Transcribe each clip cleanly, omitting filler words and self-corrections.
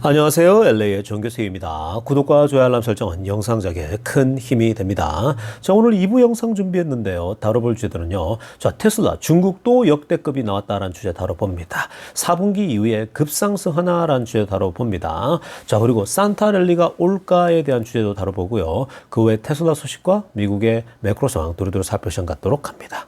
안녕하세요. LA의 정교수입니다. 구독과 좋아요 알람 설정은 영상 제작에 큰 힘이 됩니다. 자, 오늘 2부 영상 준비했는데요. 다뤄볼 주제들은요. 자, 테슬라 중국도 역대급이 나왔다라는 주제 다뤄봅니다. 4분기 이후에 급상승하나라는 주제 다뤄봅니다. 자, 그리고 산타랠리가 올까에 대한 주제도 다뤄보고요. 그 외 테슬라 소식과 미국의 매크로 상황 두루두루 살펴보시는 갖도록 합니다.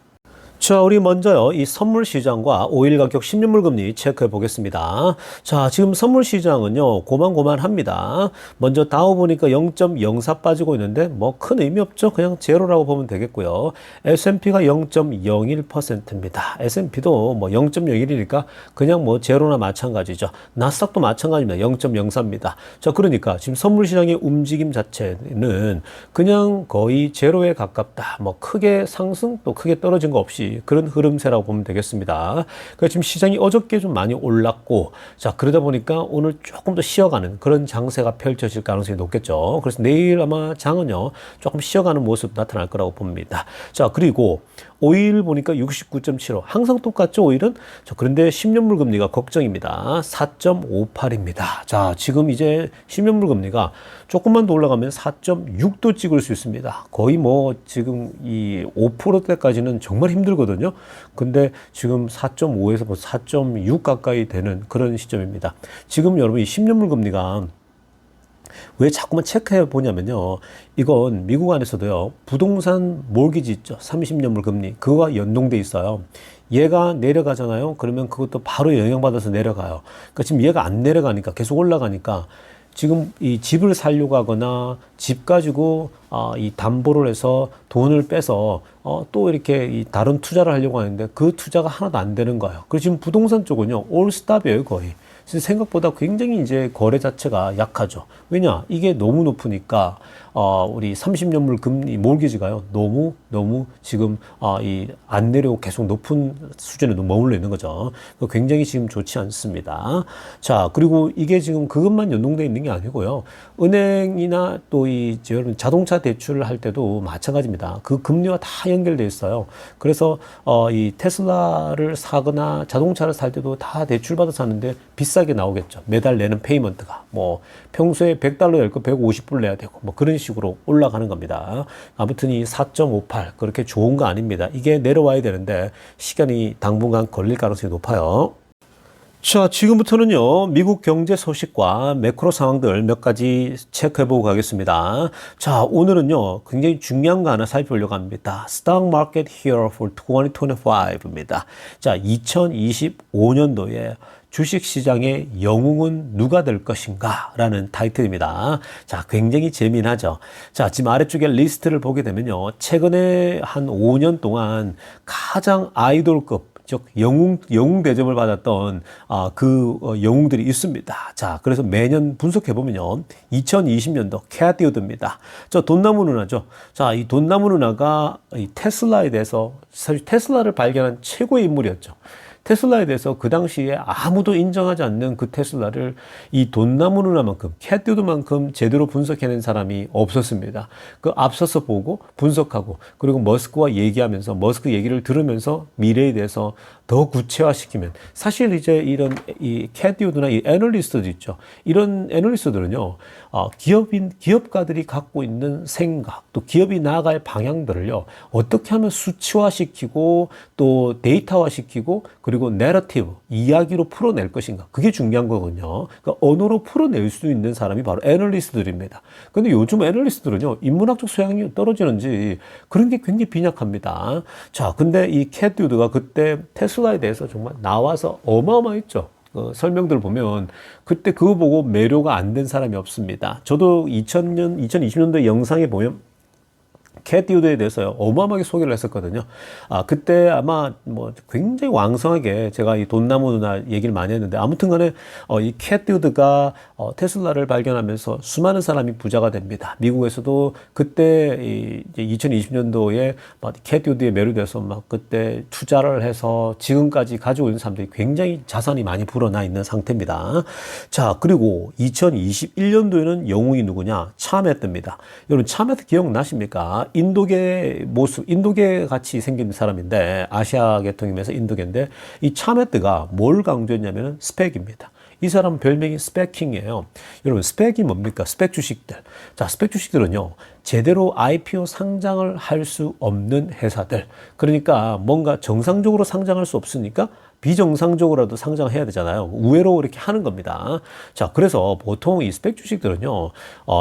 자, 우리 먼저요, 이 선물 시장과 오일 가격 10년물 금리 체크해 보겠습니다. 자, 지금 선물 시장은요, 고만고만합니다. 먼저 다우 보니까 0.04 빠지고 있는데, 뭐 큰 의미 없죠? 그냥 제로라고 보면 되겠고요. S&P가 0.01%입니다. S&P도 뭐 0.01이니까 그냥 뭐 제로나 마찬가지죠. 나스닥도 마찬가지입니다. 0.04입니다. 자, 그러니까 지금 선물 시장의 움직임 자체는 그냥 거의 제로에 가깝다. 뭐 크게 상승 또 크게 떨어진 거 없이 그런 흐름세라고 보면 되겠습니다. 그러니까 지금 시장이 어저께 좀 많이 올랐고, 자, 그러다 보니까 오늘 조금 더 쉬어가는 그런 장세가 펼쳐질 가능성이 높겠죠. 그래서 내일 아마 장은요, 조금 쉬어가는 모습 나타날 거라고 봅니다. 자, 그리고 오일 보니까 69.75. 항상 똑같죠, 오일은? 자, 그런데 10년물 금리가 걱정입니다. 4.58입니다. 자, 지금 이제 10년물 금리가 조금만 더 올라가면 4.6도 찍을 수 있습니다. 거의 뭐 지금 이 5%대까지는 정말 힘들거든요. 근데 지금 4.5에서 4.6 가까이 되는 그런 시점입니다. 지금 여러분 이 10년물 금리가 왜 자꾸만 체크해 보냐면요. 이건 미국 안에서도요. 부동산 몰기지 있죠. 30년물 금리. 그거와 연동돼 있어요. 얘가 내려가잖아요. 그러면 그것도 바로 영향받아서 내려가요. 그러니까 지금 얘가 안 내려가니까 계속 올라가니까 지금 이 집을 살려고 하거나 집 가지고 이 담보를 해서 돈을 빼서 또 이렇게 이 다른 투자를 하려고 하는데 그 투자가 하나도 안 되는 거예요. 그리고 지금 부동산 쪽은요. 올스탑이에요, 거의. 생각보다 굉장히 이제 거래 자체가 약하죠. 왜냐? 이게 너무 높으니까, 우리 30년물 금리, 몰기지가요, 너무 지금, 안 내려오고 계속 높은 수준에 머물러 있는 거죠. 굉장히 지금 좋지 않습니다. 자, 그리고 이게 지금 그것만 연동되어 있는 게 아니고요. 은행이나 또 여러분 자동차 대출을 할 때도 마찬가지입니다. 그 금리와 다 연결되어 있어요. 그래서, 이 테슬라를 사거나 자동차를 살 때도 다 대출받아서 사는데 비싸게 나오겠죠. 매달 내는 페이먼트가. 뭐, 평소에 $100 낼 거 150불 내야 되고, 뭐 그런 식으로 올라가는 겁니다. 아무튼 이 4.58, 그렇게 좋은 거 아닙니다. 이게 내려와야 되는데, 시간이 당분간 걸릴 가능성이 높아요. 자, 지금부터는요, 미국 경제 소식과 매크로 상황들 몇 가지 체크해보고 가겠습니다. 자, 오늘은요, 굉장히 중요한 거 하나 살펴보려고 합니다. Stock Market Here for 2025입니다. 자, 2025년도에 주식시장의 영웅은 누가 될 것인가? 라는 타이틀입니다. 자, 굉장히 재미나죠? 자, 지금 아래쪽에 리스트를 보게 되면요. 최근에 한 5년 동안 가장 아이돌급, 즉 영웅 대접을 받았던 영웅들이 있습니다. 자, 그래서 매년 분석해 보면요, 2020년도 캐티 우드입니다. 저 돈나무 누나죠. 자, 이 돈나무 누나가 이 테슬라에 대해서 사실 테슬라를 발견한 최고의 인물이었죠. 테슬라에 대해서 그 당시에 아무도 인정하지 않는 그 테슬라를 이 돈나무 누나만큼, 캐티 우드만큼 제대로 분석해낸 사람이 없었습니다. 그 앞서서 보고 분석하고 그리고 머스크와 얘기하면서 머스크 얘기를 들으면서 미래에 대해서 더 구체화시키면, 사실 이제 이런 이 캐티 우드나 이 애널리스트들 있죠. 이런 애널리스트들은요, 기업가들이 갖고 있는 생각, 또 기업이 나아갈 방향들을요, 어떻게 하면 수치화시키고 또 데이터화시키고 그리고 내러티브, 이야기로 풀어낼 것인가. 그게 중요한 거거든요. 그러니까 언어로 풀어낼 수 있는 사람이 바로 애널리스트들입니다. 근데 요즘 애널리스트들은요, 인문학적 소양이 떨어지는지 그런 게 굉장히 빈약합니다. 자, 근데 이 캐티 우드가 그때 테슬라에 대해서 정말 나와서 어마어마했죠. 설명들을 보면 그때 그거 보고 매료가 안 된 사람이 없습니다. 저도 2020년도 영상에 보면 캐티 우드에 대해서요, 어마어마하게 소개를 했었거든요. 그때 아마 뭐 굉장히 왕성하게 제가 이 돈나무 누나 얘기를 많이 했는데, 아무튼 간에, 이 캐티 우드가, 테슬라를 발견하면서 수많은 사람이 부자가 됩니다. 미국에서도 그때 2020년도에 캐티 우드에 매료돼서 막 그때 투자를 해서 지금까지 가지고 있는 사람들이 굉장히 자산이 많이 불어나 있는 상태입니다. 자, 그리고 2021년도에는 영웅이 누구냐? 차메트입니다. 여러분, 차메트 기억나십니까? 인도계 모습, 인도계 같이 생긴 사람인데, 아시아 계통이면서 인도계인데, 이 차메트가 뭘 강조했냐면은 스펙입니다. 이 사람 별명이 스펙킹이에요. 여러분, 스펙이 뭡니까? 스펙 주식들. 자, 스펙 주식들은요, 제대로 IPO 상장을 할 수 없는 회사들. 그러니까 뭔가 정상적으로 상장할 수 없으니까 비정상적으로라도 상장해야 되잖아요. 우회로 이렇게 하는 겁니다. 자, 그래서 보통 이 스펙 주식들은요,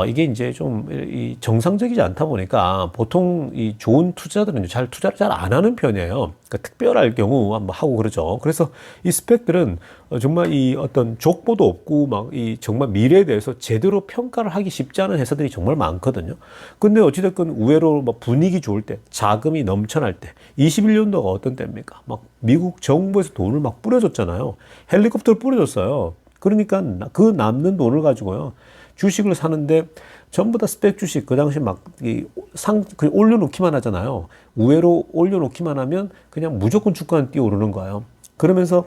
이게 이제 좀 이 정상적이지 않다 보니까 보통 이 좋은 투자들은 투자를 잘 안 하는 편이에요. 그러니까 특별할 경우 한번 하고 그러죠. 그래서 이 스펙들은 정말 이 어떤 족보도 없고 막 이 정말 미래에 대해서 제대로 평가를 하기 쉽지 않은 회사들이 정말 많거든요. 근데 어찌됐건 우회로 뭐 분위기 좋을 때, 자금이 넘쳐날 때, 21년도가 어떤 때입니까? 막 미국 정부에서 돈을 막 뿌려줬잖아요. 헬리콥터를 뿌려줬어요. 그러니까 그 남는 돈을 가지고요, 주식을 사는데 전부 다 스펙 주식, 그 당시 막 올려놓기만 하잖아요. 우회로 올려놓기만 하면 그냥 무조건 주가는 뛰어오르는 거예요. 그러면서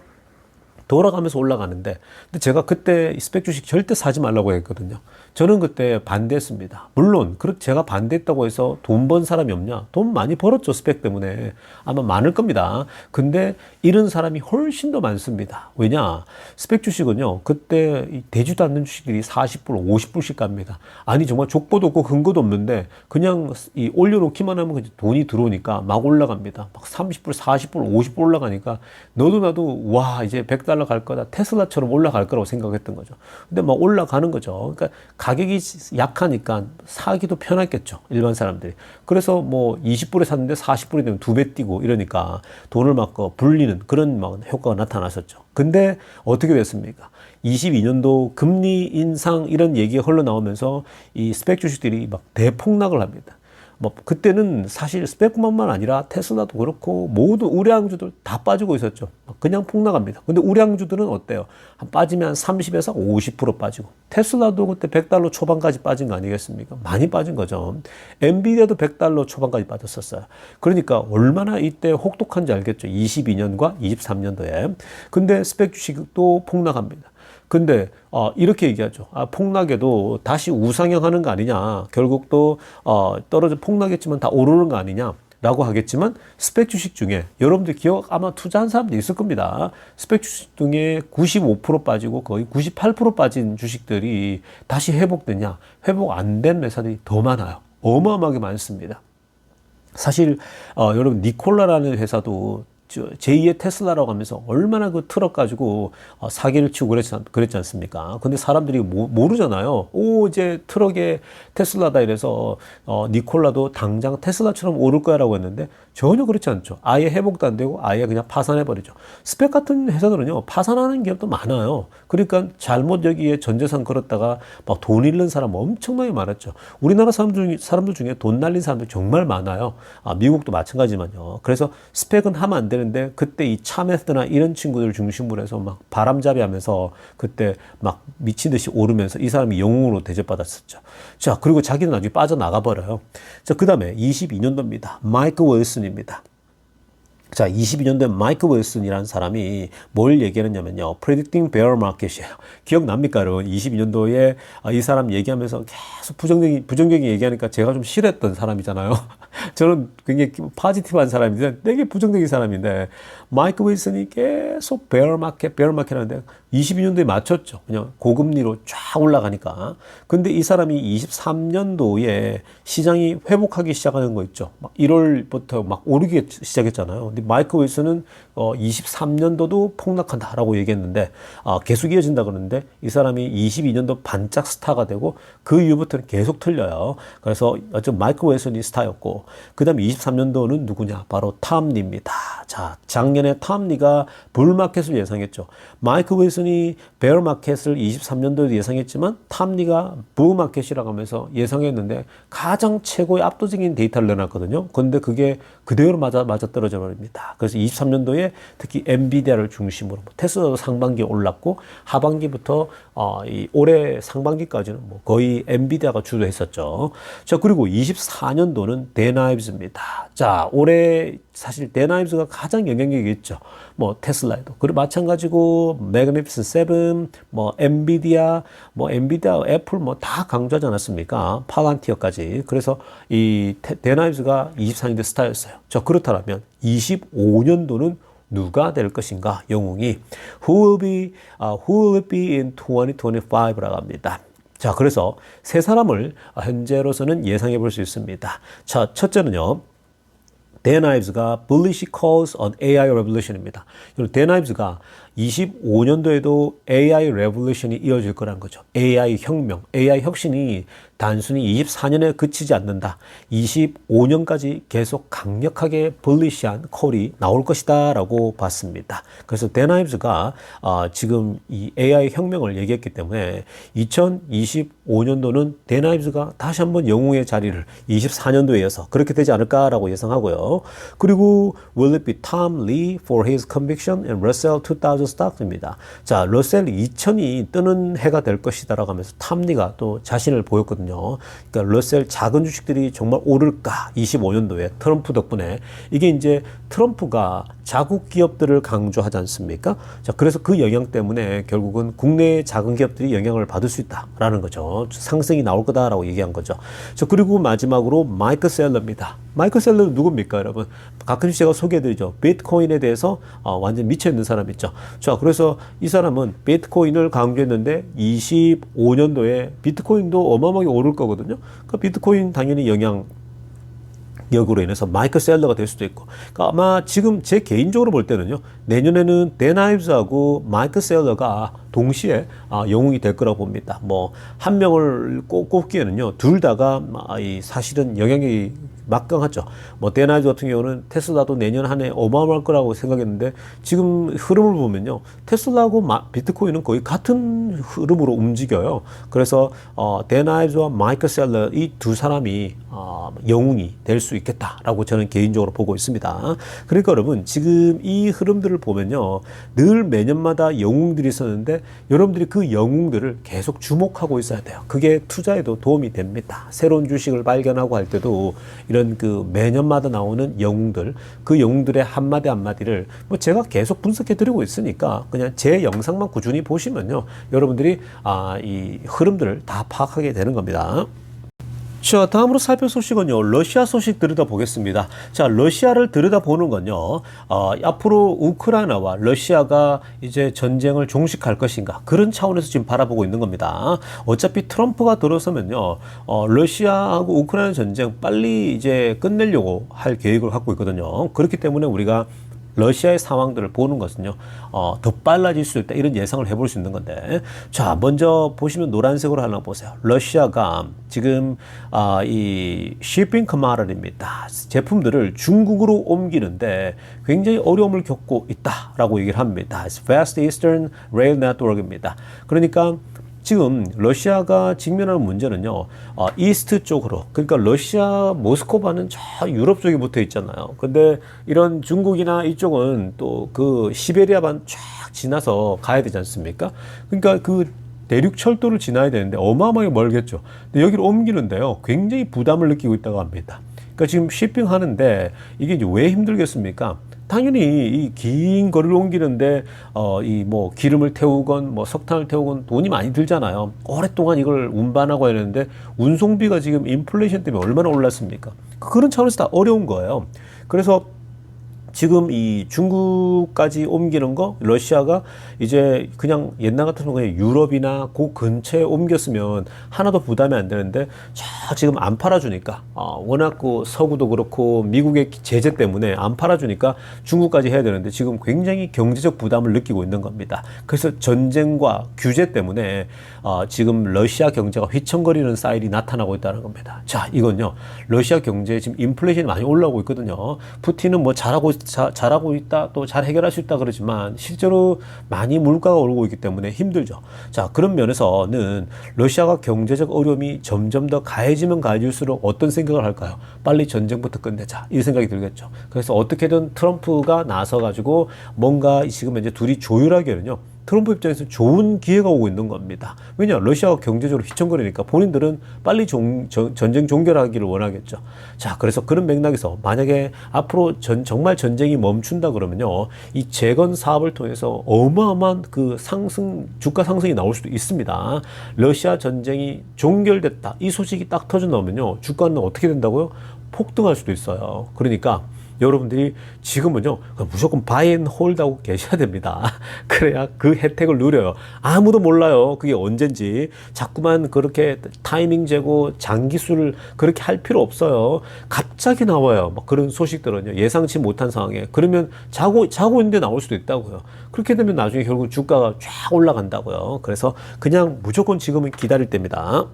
돌아가면서 올라가는데, 근데 제가 그때 스펙 주식 절대 사지 말라고 했거든요. 저는 그때 반대했습니다. 물론 제가 반대했다고 해서 돈 번 사람이 없냐? 돈 많이 벌었죠, 스펙 때문에. 아마 많을 겁니다. 근데 이런 사람이 훨씬 더 많습니다. 왜냐? 스펙 주식은요, 그때 되지도 않는 주식들이 40불, 50불씩 갑니다. 아니, 정말 족보도 없고 근거도 없는데 그냥 올려놓기만 하면 돈이 들어오니까 막 올라갑니다. 막 30불, 40불, 50불 올라가니까 너도 나도 와, 이제 100달러 갈 거다. 테슬라처럼 올라갈 거라고 생각했던 거죠. 근데 막 올라가는 거죠. 그러니까 가격이 약하니까 사기도 편했겠죠, 일반 사람들이. 그래서 뭐 20불에 샀는데 40불이 되면 2배 뛰고 이러니까 돈을 막 불리는 그런 막 효과가 나타났었죠. 근데 어떻게 됐습니까? 22년도 금리 인상 이런 얘기가 흘러나오면서 이 스펙 주식들이 막 대폭락을 합니다. 뭐 그때는 사실 스펙뿐만 아니라 테슬라도 그렇고 모든 우량주들 다 빠지고 있었죠. 그냥 폭락합니다. 근데 우량주들은 어때요? 빠지면 한 30에서 50% 빠지고, 테슬라도 그때 100달러 초반까지 빠진 거 아니겠습니까? 많이 빠진 거죠. 엔비디아도 100달러 초반까지 빠졌었어요. 그러니까 얼마나 이때 혹독한지 알겠죠. 22년과 23년도에. 근데 스펙 주식도 폭락합니다. 근데 이렇게 얘기하죠. 폭락에도 다시 우상향하는 거 아니냐. 결국 또 떨어져 폭락했지만 다 오르는 거 아니냐라고 하겠지만, 스펙 주식 중에 여러분들 기억 아마 투자한 사람도 있을 겁니다. 스펙 주식 중에 95% 빠지고 거의 98% 빠진 주식들이 다시 회복되냐? 회복 안 된 회사들이 더 많아요. 어마어마하게 많습니다. 사실 여러분, 니콜라라는 회사도 제2의 테슬라라고 하면서 얼마나 그 트럭 가지고 사기를 치고 그랬지 않습니까? 근데 사람들이 모르잖아요. 이제 트럭에 테슬라다 이래서 니콜라도 당장 테슬라처럼 오를 거야라고 했는데 전혀 그렇지 않죠. 아예 회복도 안 되고 아예 그냥 파산해버리죠. 스펙 같은 회사들은요, 파산하는 기업도 많아요. 그러니까 잘못 여기에 전 재산 걸었다가 막 돈 잃는 사람 엄청나게 많았죠. 우리나라 사람들 중에 돈 날린 사람들 정말 많아요. 미국도 마찬가지만요. 그래서 스펙은 하면 안 되는데 그때 이 차메스나 이런 친구들 중심으로 해서 막 바람잡이 하면서 그때 막 미친 듯이 오르면서 이 사람이 영웅으로 대접받았었죠. 자, 그리고 자기는 나중에 빠져나가 버려요. 자, 그 다음에 22년도입니다. 마이크 윌슨입니다. 자, 22년도에 마이크 윌슨이라는 사람이 뭘 얘기하느냐면요, Predicting Bear Market이에요. 기억납니까, 여러분? 22년도에 이 사람 얘기하면서 계속 부정적인 얘기하니까 제가 좀 싫어했던 사람이잖아요. 저는 굉장히 포지티브한 사람인데 되게 부정적인 사람인데, 마이크 윌슨이 계속 Bear Market 하는데 22년도에 맞췄죠. 그냥 고금리로 쫙 올라가니까. 근데 이 사람이 23년도에 시장이 회복하기 시작하는 거 있죠. 막 1월부터 막 오르기 시작했잖아요. 근데 마이크 윌슨은 23년도도 폭락한다라고 얘기했는데 계속 이어진다 그러는데, 이 사람이 22년도 반짝 스타가 되고 그 이후부터는 계속 틀려요. 그래서 어쨌든 마이크 윌슨이 스타였고, 그 다음에 23년도는 누구냐? 바로 탐리입니다. 자, 작년에 탐리가 불마켓을 예상했죠. 마이크 윌슨이 베어마켓을 23년도에 예상했지만 탐리가 부마켓이라고 하면서 예상했는데 가장 최고의 압도적인 데이터를 내놨거든요. 그런데 그게 그대로 맞아 떨어져 버립니다. 그래서 23년도에 특히 엔비디아를 중심으로 테슬라도 상반기에 올랐고, 하반기부터 이 올해 상반기까지는 뭐 거의 엔비디아가 주도했었죠. 자, 그리고 24년도는 데나이브즈입니다. 자, 올해 사실 데나이브즈가 가장 영향력이 있죠. 뭐 테슬라에도 그리고 마찬가지고 매그니피센트 세븐, 뭐 엔비디아, 애플 뭐 다 강조하지 않았습니까? 파란티어까지. 그래서 이 데나이브즈가 24년도 스타였어요. 자, 그렇다면 25년도는 누가 될 것인가? 영웅이 who will it be in 2025라고 합니다. 자, 그래서 세 사람을 현재로서는 예상해 볼 수 있습니다. 자, 첫째는요. Dan Ives가 bullish calls on AI revolution입니다. Dan Ives가 25년도에도 AI revolution이 이어질 거라는 거죠. AI 혁명, AI 혁신이 단순히 24년에 그치지 않는다. 25년까지 계속 강력하게 bullish한 콜이 나올 것이다 라고 봤습니다. 그래서 Dan Ives가 지금 이 AI 혁명을 얘기했기 때문에 2025년도는 Dan Ives가 다시 한번 영웅의 자리를 24년도에 이어서 그렇게 되지 않을까라고 예상하고요. 그리고 will it be Tom Lee for his conviction and Russell 2000 stocks입니다. 자, 러셀 2000이 뜨는 해가 될 것이다라고 하면서 탐리가 또 자신을 보였거든요. 그러니까 러셀 작은 주식들이 정말 오를까? 25년도에 트럼프 덕분에 이게 이제 트럼프가 자국 기업들을 강조하지 않습니까? 자, 그래서 그 영향 때문에 결국은 국내 작은 기업들이 영향을 받을 수 있다라는 거죠. 상승이 나올 거다라고 얘기한 거죠. 자, 그리고 마지막으로 마이클 셀러입니다. 마이클 셀러는 누굽니까, 여러분? 가끔씩 제가 소개해드리죠. 비트코인에 대해서 완전 미쳐있는 사람 있죠. 자, 그래서 이 사람은 비트코인을 강조했는데 25년도에 비트코인도 어마어마하게 오를 거거든요. 그러니까 비트코인 당연히 역으로 인해서 마이클 셀러가 될 수도 있고. 그러니까 아마 지금 제 개인적으로 볼 때는요. 내년에는 댄 아이브스하고 마이클 셀러가 동시에 영웅이 될 거라고 봅니다. 뭐 한 명을 꼽기에는요. 둘 다가 사실은 영향이 막강하죠. 뭐 댄 아이브스 같은 경우는 테슬라도 내년 한 해 어마어마할 거라고 생각했는데 지금 흐름을 보면요. 테슬라하고 비트코인은 거의 같은 흐름으로 움직여요. 그래서 댄 아이브스와 마이클 셀러 이 두 사람이 영웅이 될 수 있겠다라고 저는 개인적으로 보고 있습니다. 그러니까 여러분 지금 이 흐름들을 보면요. 늘 매년마다 영웅들이 있었는데 여러분들이 그 영웅들을 계속 주목하고 있어야 돼요. 그게 투자에도 도움이 됩니다. 새로운 주식을 발견하고 할 때도 이런 그 매년마다 나오는 영웅들, 그 영웅들의 한마디 한마디를 뭐 제가 계속 분석해 드리고 있으니까 그냥 제 영상만 꾸준히 보시면요. 여러분들이 이 흐름들을 다 파악하게 되는 겁니다. 자, 다음으로 살펴볼 소식은요. 러시아 소식 들여다보겠습니다. 자, 러시아를 들여다보는 건요. 앞으로 우크라이나와 러시아가 이제 전쟁을 종식할 것인가 그런 차원에서 지금 바라보고 있는 겁니다. 어차피 트럼프가 들어서면요. 러시아하고 우크라이나 전쟁 빨리 이제 끝내려고 할 계획을 갖고 있거든요. 그렇기 때문에 우리가 러시아의 상황들을 보는 것은요, 더 빨라질 수 있다. 이런 예상을 해볼 수 있는 건데. 자, 먼저 보시면 노란색으로 하나 보세요. 러시아가 지금, 이 shipping commodity입니다. 제품들을 중국으로 옮기는데 굉장히 어려움을 겪고 있다라고 얘기를 합니다. Fast Eastern Rail Network입니다. 그러니까 지금 러시아가 직면하는 문제는요, 이스트 쪽으로, 그러니까 러시아 모스크바는 저 유럽 쪽에 붙어 있잖아요. 근데 이런 중국이나 이쪽은 또 그 시베리아반 쫙 지나서 가야 되지 않습니까? 그러니까 그 대륙 철도를 지나야 되는데 어마어마하게 멀겠죠. 근데 여기를 옮기는데요, 굉장히 부담을 느끼고 있다고 합니다. 그러니까 지금 shipping 하는데 이게 이제 왜 힘들겠습니까? 당연히 이 긴 거리를 옮기는데 이 뭐 기름을 태우건 뭐 석탄을 태우건 돈이 많이 들잖아요. 오랫동안 이걸 운반하고 해야 되는데 운송비가 지금 인플레이션 때문에 얼마나 올랐습니까? 그런 차원에서 다 어려운 거예요. 그래서 지금 이 중국까지 옮기는 거 러시아가 이제 그냥 옛날 같으면 그냥 유럽이나 그 근처에 옮겼으면 하나도 부담이 안 되는데 저 지금 안 팔아주니까 워낙 그 서구도 그렇고 미국의 제재 때문에 안 팔아주니까 중국까지 해야 되는데 지금 굉장히 경제적 부담을 느끼고 있는 겁니다. 그래서 전쟁과 규제 때문에 지금 러시아 경제가 휘청거리는 사인이 나타나고 있다는 겁니다. 자, 이건요 러시아 경제에 지금 인플레이션이 많이 올라오고 있거든요. 푸틴은 뭐 잘하고 있다, 또 잘 해결할 수 있다 그러지만 실제로 많이 물가가 오르고 있기 때문에 힘들죠. 자, 그런 면에서는 러시아가 경제적 어려움이 점점 더 가해지면 가해질수록 어떤 생각을 할까요? 빨리 전쟁부터 끝내자 이 생각이 들겠죠. 그래서 어떻게든 트럼프가 나서가지고 뭔가 지금 이제 둘이 조율하기에는요. 트럼프 입장에서 좋은 기회가 오고 있는 겁니다. 왜냐? 러시아가 경제적으로 휘청거리니까 본인들은 빨리 전쟁 종결하기를 원하겠죠. 자, 그래서 그런 맥락에서 만약에 앞으로 정말 전쟁이 멈춘다 그러면요. 이 재건 사업을 통해서 어마어마한 그 주가 상승이 나올 수도 있습니다. 러시아 전쟁이 종결됐다. 이 소식이 딱 터져 나오면요. 주가는 어떻게 된다고요? 폭등할 수도 있어요. 그러니까 여러분들이 지금은요, 무조건 바이 앤 홀드하고 계셔야 됩니다. 그래야 그 혜택을 누려요. 아무도 몰라요. 그게 언젠지. 자꾸만 그렇게 타이밍 재고 장기수를 그렇게 할 필요 없어요. 갑자기 나와요. 막 그런 소식들은요. 예상치 못한 상황에. 그러면 자고 있는데 나올 수도 있다고요. 그렇게 되면 나중에 결국 주가가 쫙 올라간다고요. 그래서 그냥 무조건 지금은 기다릴 때입니다.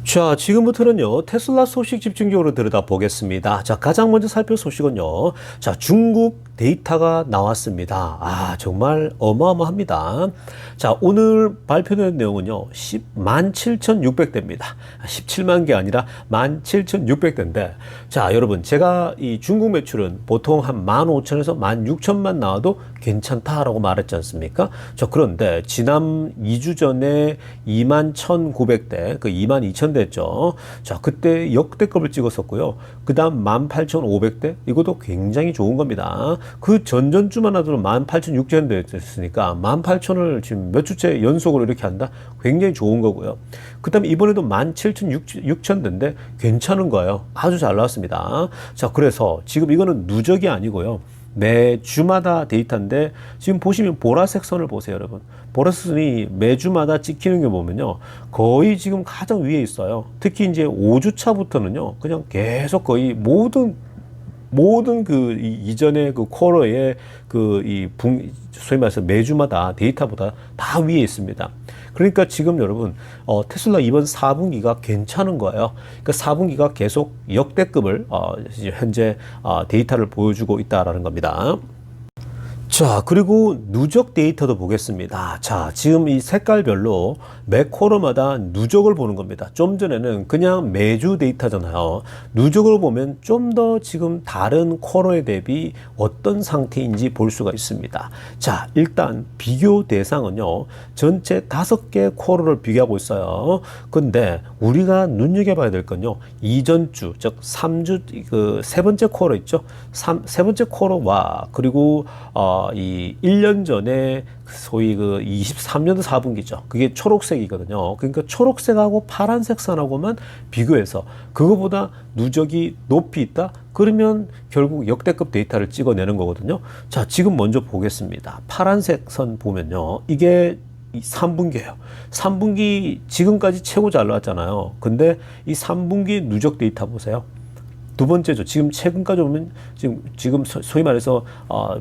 자, 지금부터는요, 테슬라 소식 집중적으로 들여다보겠습니다. 자, 가장 먼저 살펴볼 소식은요, 자, 중국 데이터가 나왔습니다. 아, 정말 어마어마합니다. 자, 오늘 발표된 내용은요, 17,600대입니다. 17만 개 아니라 17,600대인데, 자, 여러분, 제가 이 중국 매출은 보통 한 15,000에서 16,000만 나와도 괜찮다라고 말했지 않습니까? 자, 그런데 지난 2주 전에 21,900대, 그 22,000대였죠. 자, 그때 역대급을 찍었었고요. 그 다음 18,500대, 이것도 굉장히 좋은 겁니다. 그 전전주만 하더라도 18,600대 됐으니까 18,000을 지금 몇 주째 연속으로 이렇게 한다? 굉장히 좋은 거고요. 그 다음에 이번에도 17,600대인데 괜찮은 거예요. 아주 잘 나왔습니다. 자, 그래서 지금 이거는 누적이 아니고요. 매주마다 데이터인데 지금 보시면 보라색 선을 보세요, 여러분. 보라색 선이 매주마다 찍히는 게 보면요, 거의 지금 가장 위에 있어요. 특히 이제 5주 차부터는요, 그냥 계속 거의 모든 그 이전의 그 쿼터의 소위 말해서 매주마다 데이터보다 다 위에 있습니다. 그러니까 지금 여러분, 테슬라 이번 4분기가 괜찮은 거예요. 그러니까 4분기가 계속 역대급을, 현재, 데이터를 보여주고 있다라는 겁니다. 자, 그리고 누적 데이터도 보겠습니다. 자, 지금 이 색깔별로 매 쿼터마다 누적을 보는 겁니다. 좀 전에는 그냥 매주 데이터잖아요. 누적을 보면 좀 더 지금 다른 쿼터에 대비 어떤 상태인지 볼 수가 있습니다. 자, 일단 비교 대상은요, 전체 5개 쿼터를 비교하고 있어요. 근데 우리가 눈여겨봐야 될 건요, 이전 주, 즉 3주, 그 세 번째 쿼터 있죠? 세 번째 쿼터와 그리고 이 1년 전에 소위 그 23년도 4분기죠. 그게 초록색이거든요. 그러니까 초록색하고 파란색 선하고만 비교해서 그거보다 누적이 높이 있다? 그러면 결국 역대급 데이터를 찍어내는 거거든요. 자, 지금 먼저 보겠습니다. 파란색 선 보면요, 이게 3분기예요. 3분기 지금까지 최고 잘 나왔잖아요. 근데 이 3분기 누적 데이터 보세요. 두 번째죠. 지금 최근까지 보면 지금 소위 말해서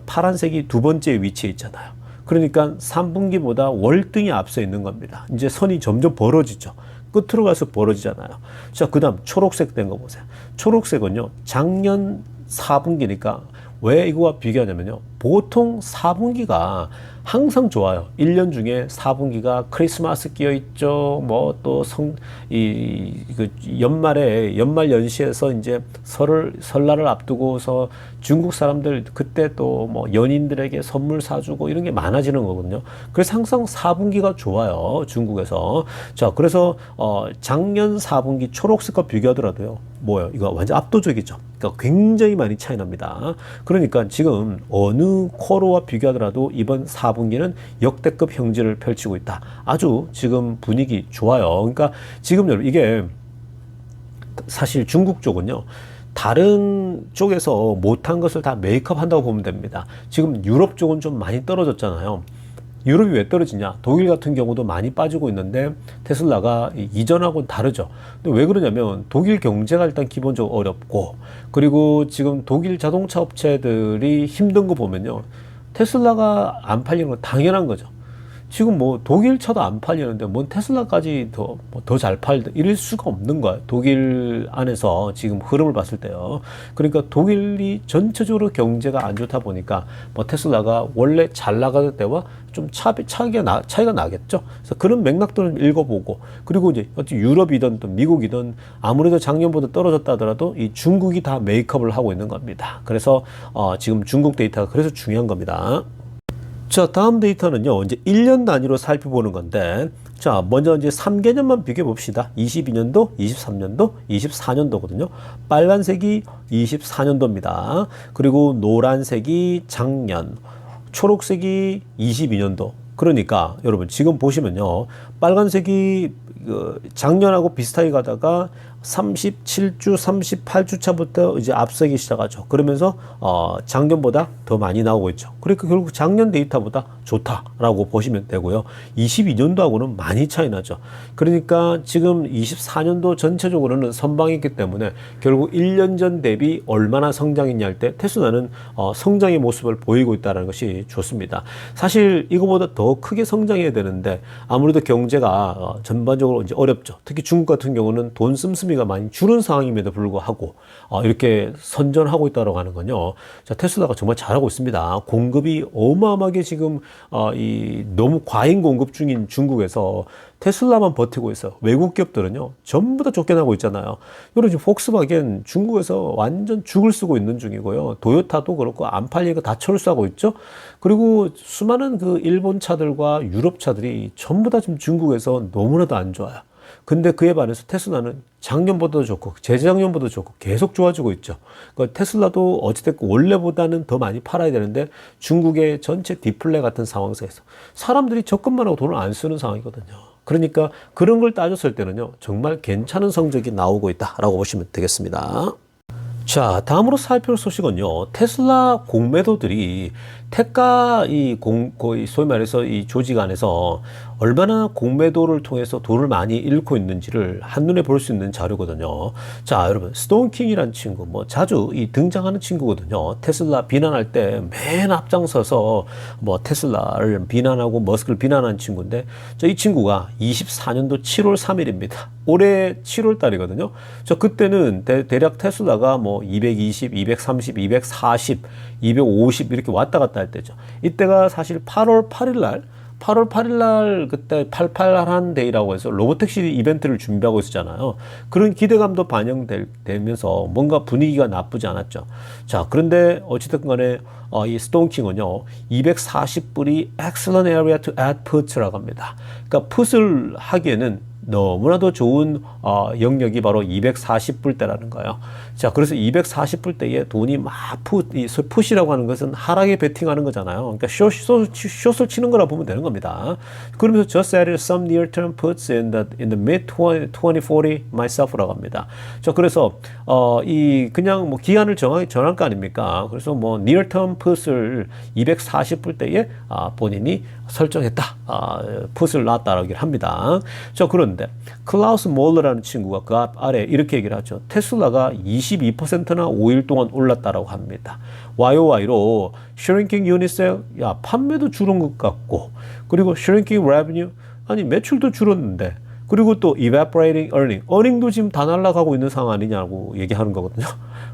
파란색이 두 번째 위치에 있잖아요. 그러니까 3분기보다 월등히 앞서 있는 겁니다. 이제 선이 점점 벌어지죠. 끝으로 가서 벌어지잖아요. 자, 그 다음 초록색 된 거 보세요. 초록색은요, 작년 4분기니까 왜 이거와 비교하냐면요, 보통 4분기가 항상 좋아요. 1년 중에 4분기가 크리스마스 끼어 있죠. 뭐 또 연말에 연말 연시에서 이제 설날을 앞두고서 중국 사람들 그때 또 뭐 연인들에게 선물 사주고 이런 게 많아지는 거거든요. 그래서 항상 4분기가 좋아요, 중국에서. 자, 그래서 작년 4분기 초록색과 비교하더라도요, 뭐예요? 이거 완전 압도적이죠. 그러니까 굉장히 많이 차이 납니다. 그러니까 지금 어느 쿼터와 비교하더라도 이번 4분기는 역대급 형질을 펼치고 있다. 아주 지금 분위기 좋아요. 그러니까 지금 여러분, 이게 사실 중국 쪽은요, 다른 쪽에서 못한 것을 다 메이크업 한다고 보면 됩니다. 지금 유럽 쪽은 좀 많이 떨어졌잖아요. 유럽이 왜 떨어지냐? 독일 같은 경우도 많이 빠지고 있는데 테슬라가 이전하고는 다르죠. 근데 왜 그러냐면 독일 경제가 일단 기본적으로 어렵고, 그리고 지금 독일 자동차 업체들이 힘든 거 보면요, 테슬라가 안 팔리는 건 당연한 거죠. 지금 뭐 독일 차도 안 팔리는데 뭔 테슬라까지 더 잘 팔다 이럴 수가 없는 거예요. 독일 안에서 지금 흐름을 봤을 때요. 그러니까 독일이 전체적으로 경제가 안 좋다 보니까 뭐 테슬라가 원래 잘 나가던 때와 좀 차이가 나겠죠. 그래서 그런 맥락들을 읽어보고, 그리고 이제 유럽이든 또 미국이든 아무래도 작년보다 떨어졌다 하더라도 이 중국이 다 메이크업을 하고 있는 겁니다. 그래서 지금 중국 데이터가 그래서 중요한 겁니다. 자, 다음 데이터는요, 이제 1년 단위로 살펴보는 건데, 자, 먼저 이제 3개년만 비교해 봅시다. 22년도, 23년도, 24년도거든요. 빨간색이 24년도입니다. 그리고 노란색이 작년, 초록색이 22년도. 그러니까 여러분 지금 보시면요, 빨간색이 작년하고 비슷하게 가다가 37주, 38주 차부터 이제 앞서기 시작하죠. 그러면서 작년보다 더 많이 나오고 있죠. 그러니까 결국 작년 데이터보다 좋다라고 보시면 되고요. 22년도하고는 많이 차이 나죠. 그러니까 지금 24년도 전체적으로는 선방했기 때문에 결국 1년 전 대비 얼마나 성장했냐 할 때 테슬라는 성장의 모습을 보이고 있다는 것이 좋습니다. 사실 이거보다 더 크게 성장해야 되는데 아무래도 경제가 전반적으로 이제 어렵죠. 특히 중국 같은 경우는 돈 씀씀이가 많이 줄은 상황임에도 불구하고 이렇게 선전하고 있다고 하는 건요. 자, 테슬라가 정말 잘하고 있습니다. 공급이 어마어마하게 지금 너무 과잉 공급 중인 중국에서 테슬라만 버티고 있어요. 외국 기업들은요, 전부 다 쫓겨나고 있잖아요. 여러분, 지금 폭스바겐 중국에서 완전 죽을 쓰고 있는 중이고요. 도요타도 그렇고 안 팔리니까 다 철수하고 있죠. 그리고 수많은 그 일본 차들과 유럽 차들이 전부 다 지금 중국에서 너무나도 안 좋아요. 근데 그에 반해서 테슬라는 작년보다도 좋고 재작년보다도 좋고 계속 좋아지고 있죠. 그러니까 테슬라도 어찌됐건 원래보다는 더 많이 팔아야 되는데 중국의 전체 디플레 같은 상황 속에서 사람들이 적금만 하고 돈을 안 쓰는 상황이거든요. 그러니까 그런 걸 따졌을 때는요, 정말 괜찮은 성적이 나오고 있다라고 보시면 되겠습니다. 자, 다음으로 살펴볼 소식은요, 테슬라 공매도들이 태가 거의 소위 말해서 이 조직 안에서 얼마나 공매도를 통해서 돈을 많이 잃고 있는지를 한눈에 볼 수 있는 자료거든요. 자, 여러분, 스톤킹이라는 친구, 자주 등장하는 친구거든요. 테슬라 비난할 때 맨 앞장서서 테슬라를 비난하고 머스크를 비난하는 친구인데, 이 친구가 24년도 7월 3일입니다. 올해 7월 달이거든요. 그때는 대략 테슬라가 220, 230, 240, 250 이렇게 왔다 갔다 할 때죠. 이때가 사실 8월 8일 날 그때 88한 데이라고 해서 로보택시 이벤트를 준비하고 있었잖아요. 그런 기대감도 반영되면서 뭔가 분위기가 나쁘지 않았죠. 자, 그런데 어찌됐든 간에 이 스톤킹은요, 240불이 excellent area to add puts라고 합니다. 그러니까 풋을 하기에는 너무나도 좋은 영역이 바로 240불대라는 거예요. 자, 그래서 240불대에 돈이 막 풋이라고 하는 것은 하락에 베팅하는 거잖아요. 그러니까 숏을 치는 거라 보면 되는 겁니다. 그러면서 just added some near-term puts in the mid 2040 myself라고 합니다. 자, 그래서 그냥 기한을 정할 거 아닙니까? 그래서 near-term put을 240불대에 본인이 설정했다. 풋을 놨다라고 합니다. 자, 그런데 클라우스 몰러라는 친구가 그 아래 이렇게 얘기를 하죠. 테슬라가 22%나 5일 동안 올랐다라고 합니다. YOY로 shrinking unit sale, 판매도 줄은 것 같고, 그리고 shrinking revenue, 매출도 줄었는데, 그리고 또 evaporating earning도 지금 다 날아가고 있는 상황 아니냐고 얘기하는 거거든요.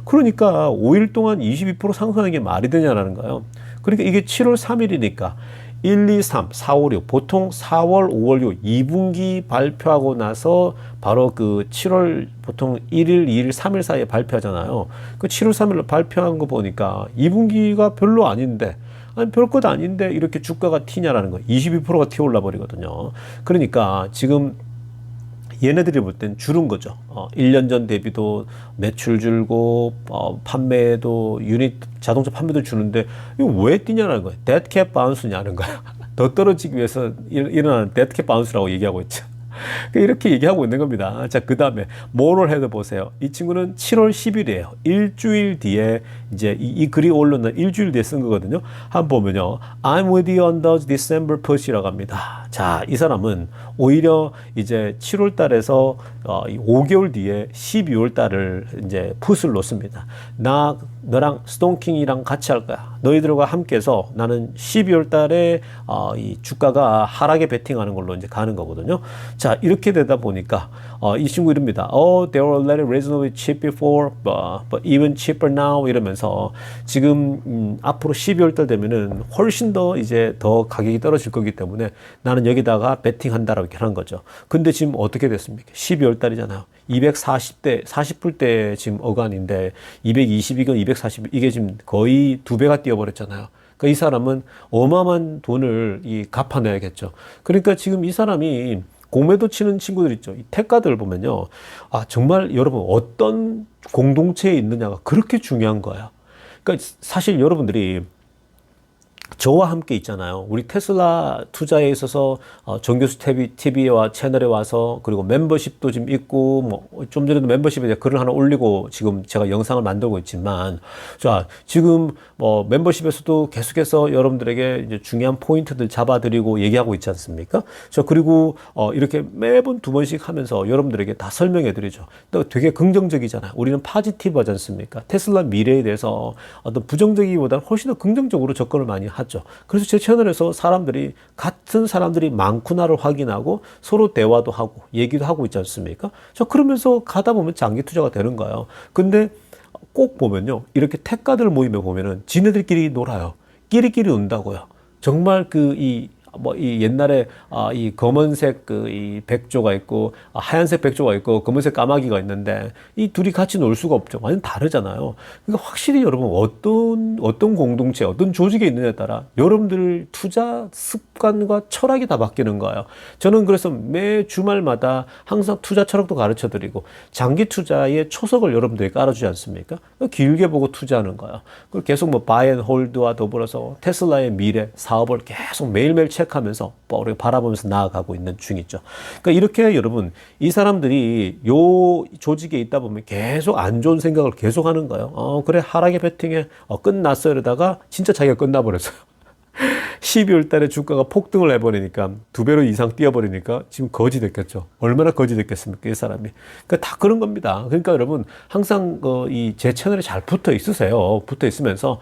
그러니까 5일 동안 22% 상승하는 게 말이 되냐라는 거예요. 그러니까 이게 7월 3일이니까 1, 2, 3, 4, 5, 6 보통 4월, 5월, 6 2분기 발표하고 나서 바로 그 7월 보통 1일, 2일, 3일 사이에 발표하잖아요. 그 7월 3일로 발표한 거 보니까 2분기가 별로 아닌데 별것 아닌데 이렇게 주가가 튀냐라는 거예요. 22%가 튀어 올라 버리거든요. 그러니까 지금 얘네들이 볼 땐 줄은 거죠. 1년 전 대비도 매출 줄고, 판매도, 자동차 판매도 주는데, 이거 왜 뛰냐는 거예요. dead cat bounce냐는 거예요. 더 떨어지기 위해서 일어나는 dead cat bounce라고 얘기하고 있죠. 이렇게 얘기하고 있는 겁니다. 자, 그 다음에 뭐를 해도 보세요. 이 친구는 7월 10일이에요. 일주일 뒤에 이제 이 글이 올라온 일주일 뒤에 쓴 거거든요. 한번 보면요. I'm with you on those December push이라고 합니다. 자, 이 사람은 오히려 이제 7월 달에서 5개월 뒤에 12월 달을 이제 풋을 놓습니다. 너랑 스톤킹이랑 같이 할 거야. 너희들과 함께해서 나는 12월 달에 이 주가가 하락에 베팅하는 걸로 이제 가는 거거든요. 자, 이렇게 되다 보니까 이 친구 이럽니다. They were already reasonably cheap before, but even cheaper now 이러면서 지금 앞으로 12월 달 되면은 훨씬 더 이제 더 가격이 떨어질 거기 때문에 나는 여기다가 베팅한다라고 이렇게 하는 거죠. 근데 지금 어떻게 됐습니까? 12월 달이잖아요. 40불대 지금 어간인데 220이건 240 이게 지금 거의 2배가 뛰어버렸잖아요. 그러니까 이 사람은 어마어마한 돈을 갚아내야겠죠. 그러니까 지금 이 사람이 공매도 치는 친구들 있죠. 이 택가들을 보면요. 정말 여러분 어떤 공동체에 있느냐가 그렇게 중요한 거예요. 그러니까 사실 여러분들이 저와 함께 있잖아요. 우리 테슬라 투자에 있어서 정교수 TV와 채널에 와서 그리고 멤버십도 지금 있고 뭐 좀 전에도 멤버십에 글을 하나 올리고 지금 제가 영상을 만들고 있지만 자 지금 뭐 멤버십에서도 계속해서 여러분들에게 이제 중요한 포인트들 잡아드리고 얘기하고 있지 않습니까? 저 그리고 이렇게 매번 두 번씩 하면서 여러분들에게 다 설명해드리죠. 또 되게 긍정적이잖아요. 우리는 파지티브하지 않습니까? 테슬라 미래에 대해서 어떤 부정적이기보다는 훨씬 더 긍정적으로 접근을 많이 하죠. 그래서 제 채널에서 사람들이 같은 사람들이 많구나를 확인하고 서로 대화도 하고 얘기도 하고 있지 않습니까? 저 그러면서 가다 보면 장기 투자가 되는 거예요. 근데 꼭 보면요. 이렇게 택가들 모임에 보면은 지네들끼리 놀아요. 끼리끼리 논다고요. 정말 이 옛날에 이 검은색 이 백조가 있고 하얀색 백조가 있고 검은색 까마귀가 있는데 이 둘이 같이 놀 수가 없죠. 완전 다르잖아요. 그러니까 확실히 여러분 어떤 공동체, 어떤 조직에 있느냐에 따라 여러분들 투자 습관과 철학이 다 바뀌는 거예요. 저는 그래서 매 주말마다 항상 투자 철학도 가르쳐 드리고 장기 투자의 초석을 여러분들이 깔아주지 않습니까? 길게 보고 투자하는 거예요. 그리고 계속 뭐 바이 앤 홀드와 더불어서 테슬라의 미래 사업을 계속 매일매일 체크하면서 우리가 바라보면서 나아가고 있는 중이죠. 그러니까 이렇게 여러분 이 사람들이 요 조직에 있다 보면 계속 안 좋은 생각을 계속 하는 거예요. 그래 하락의 배팅에 끝났어 이러다가 진짜 자기가 끝나버렸어요. 12월 달에 주가가 폭등을 해버리니까 2배로 이상 뛰어버리니까 지금 거지 됐겠죠. 얼마나 거지 됐겠습니까, 이 사람이. 그러니까 다 그런 겁니다. 그러니까 여러분 항상 이 제 채널에 잘 붙어 있으세요. 붙어 있으면서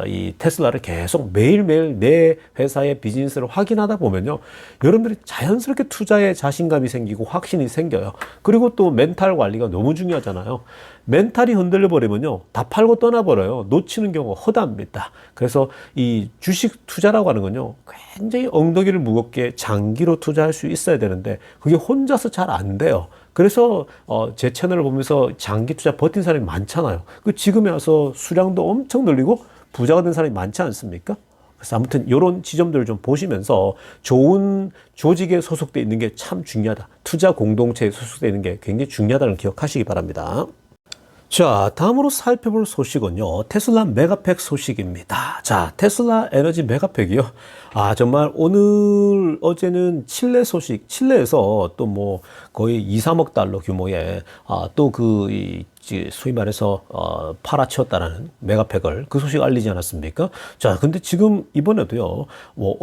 이 테슬라를 계속 매일매일 내 회사의 비즈니스를 확인하다 보면요. 여러분들이 자연스럽게 투자에 자신감이 생기고 확신이 생겨요. 그리고 또 멘탈 관리가 너무 중요하잖아요. 멘탈이 흔들려 버리면요. 다 팔고 떠나버려요. 놓치는 경우가 허다합니다. 그래서 이 주식 투자라고 하는 건요. 굉장히 엉덩이를 무겁게 장기로 투자할 수 있어야 되는데 그게 혼자서 잘 안 돼요. 그래서 제 채널을 보면서 장기 투자 버틴 사람이 많잖아요. 그 지금에 와서 수량도 엄청 늘리고 부자가 된 사람이 많지 않습니까? 그래서 아무튼 이런 지점들을 좀 보시면서 좋은 조직에 소속돼 있는 게 참 중요하다. 투자 공동체에 소속돼 있는 게 굉장히 중요하다는 기억하시기 바랍니다. 자, 다음으로 살펴볼 소식은요. 테슬라 메가팩 소식입니다. 자, 테슬라 에너지 메가팩이요. 정말 오늘, 어제는 칠레 소식, 칠레에서 또 뭐 거의 2, 3억 달러 규모의, 소위 말해서, 팔아치웠다라는 메가팩을 그 소식 알리지 않았습니까? 자, 근데 지금 이번에도요,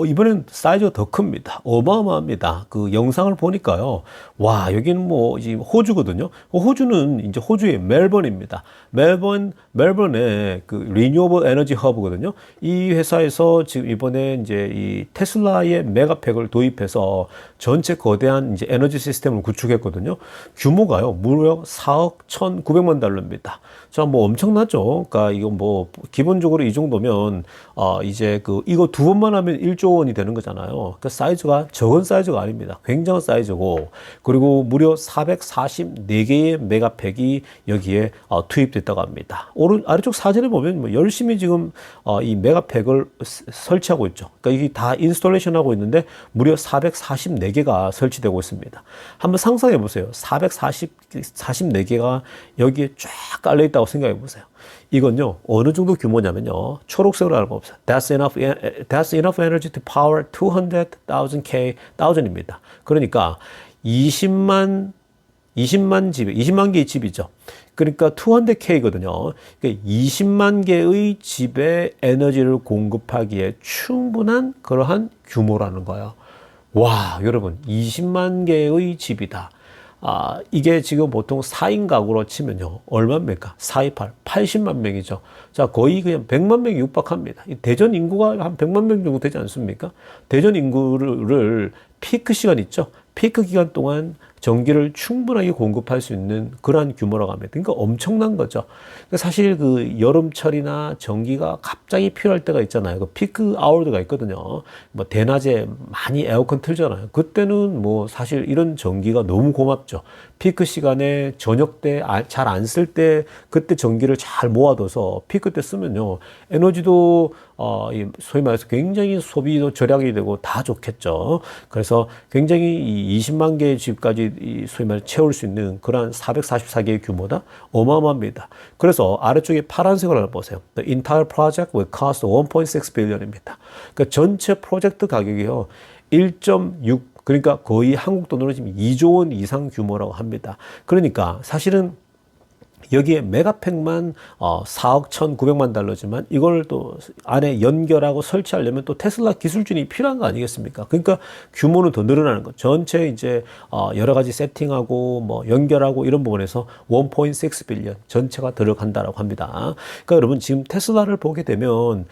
이번엔 사이즈가 더 큽니다. 어마어마합니다. 그 영상을 보니까요. 와, 여기는 이제 호주거든요. 호주는 이제 호주의 멜번입니다. 멜번의 그 리뉴어블 에너지 허브거든요. 이 회사에서 지금 이번에 이제 이 테슬라의 메가팩을 도입해서 전체 거대한 이제 에너지 시스템을 구축했거든요. 규모가요, 무려 4억 1,900만 달러입니다. 자, 엄청나죠? 그러니까 이거 기본적으로 이 정도면, 이제 이거 두 번만 하면 1조 원이 되는 거잖아요. 그 사이즈가 적은 사이즈가 아닙니다. 굉장한 사이즈고, 그리고 무려 444개의 메가팩이 여기에 투입됐다고 합니다. 아래쪽 사진에 보면 열심히 지금 이 메가팩을 설치하고 있죠. 그러니까 이게 다 인스톨레이션 하고 있는데 무려 444개가 설치되고 있습니다. 한번 상상해 보세요. 444개가 여기에 쫙 깔려 있다고 생각해 보세요. 이건요, 어느 정도 규모냐면요, 초록색으로 알아봅시다. That's enough energy to power 200,000 그러니까 20만 개의 집이죠. 그러니까 200K거든요. 그러니까 20만 개의 집에 에너지를 공급하기에 충분한 그러한 규모라는 거예요. 와, 여러분, 20만 개의 집이다. 이게 지금 보통 4인 가구로 치면요. 얼마입니까? 428, 80만 명이죠. 자, 거의 그냥 100만 명이 육박합니다. 대전 인구가 한 100만 명 정도 되지 않습니까? 대전 인구를 피크 시간 있죠? 피크 기간 동안 전기를 충분하게 공급할 수 있는 그러한 규모라고 합니다. 그러니까 엄청난 거죠. 사실 여름철이나 전기가 갑자기 필요할 때가 있잖아요. 피크 아워드가 있거든요. 대낮에 많이 에어컨 틀잖아요. 그때는 사실 이런 전기가 너무 고맙죠. 피크 시간에 저녁 때 잘 안 쓸 때 그때 전기를 잘 모아둬서 피크 때 쓰면요. 에너지도 이 소위 말해서 굉장히 소비도 절약이 되고 다 좋겠죠. 그래서 굉장히 이 20만 개의 집까지 이 소위 말해 채울 수 있는 그러한 444개의 규모다 어마어마합니다. 그래서 아래쪽에 파란색을 하나 보세요. The entire project will cost 1.6 billion입니다. 그러니까 전체 프로젝트 가격이요. 1.6 그러니까 거의 한국 돈으로 지금 2조 원 이상 규모라고 합니다. 그러니까 사실은 여기에 메가팩만 4억 1,900만 달러지만 이걸 또 안에 연결하고 설치하려면 또 테슬라 기술진이 필요한 거 아니겠습니까? 그러니까 규모는 더 늘어나는 거. 전체 이제 여러 가지 세팅하고 뭐 연결하고 이런 부분에서 1.6 빌리언 전체가 들어간다라고 합니다. 그러니까 여러분 지금 테슬라를 보게 되면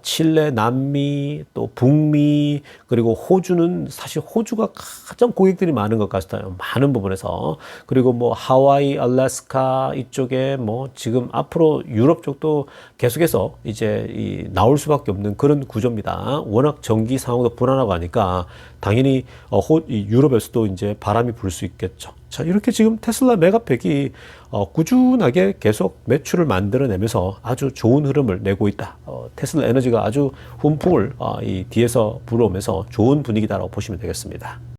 칠레, 남미, 또 북미 그리고 호주는 사실 호주가 가장 고객들이 많은 것 같아요. 많은 부분에서. 그리고 뭐 하와이, 알래스카 이쪽에 뭐 지금 앞으로 유럽 쪽도 계속해서 이제 나올 수밖에 없는 그런 구조입니다. 워낙 전기 상황도 불안하고 하니까 당연히 유럽에서도 이제 바람이 불 수 있겠죠. 자, 이렇게 지금 테슬라 메가팩이 꾸준하게 계속 매출을 만들어내면서 아주 좋은 흐름을 내고 있다. 테슬라 에너지가 아주 훈풍을 이 뒤에서 불어오면서 좋은 분위기다라고 보시면 되겠습니다.